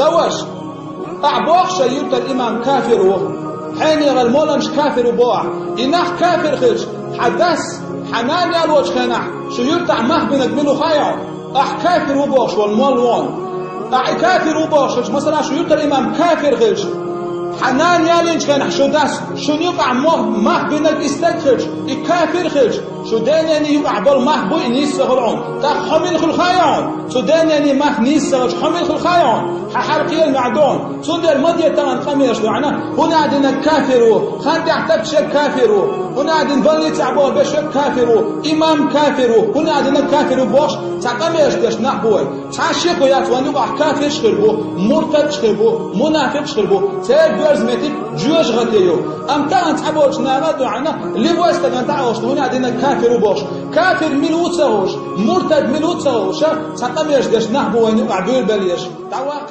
سواش أعبوخ شيوت الإمام كافر حين يغل مولمش كافر وبوع إنخ كافر خلش حدث حنان يالوش خنح شيوت عمه بنك منو خايع أح كافر وبوش والمول وون أح كافر وبوش مثلا شيوت الإمام كافر خلش حنان يالنش خنح شو داس شو يقع مه بنك استكخلش كافر خلش شو دانياني يقع بول مه بوي نيس خلعون تا حمل خل خايعون شو دانياني مه نيس حمل خل خايعون ححرقي المعدون صدر الماضية تمن خميش معنا هنا عندنا كافر خان تحتك شك كافر هنا عندنا بلي تعبوا بشك كافر إمام كافر هنا عندنا كافر بوش تعقميش دش نحبوي تعشيكو يا توان يقع كافر شخربو مرتد شخربو منافق شخربو تاج برزمتك جوج غتيو أم تان تعبوش ناغد وعنا اللي بو استغان تعوش هنا عندنا كافر بوش كافر ملوت سوش مرتد ملوت سوش تعقميش دش نحبوي يقع بير بليش تعواق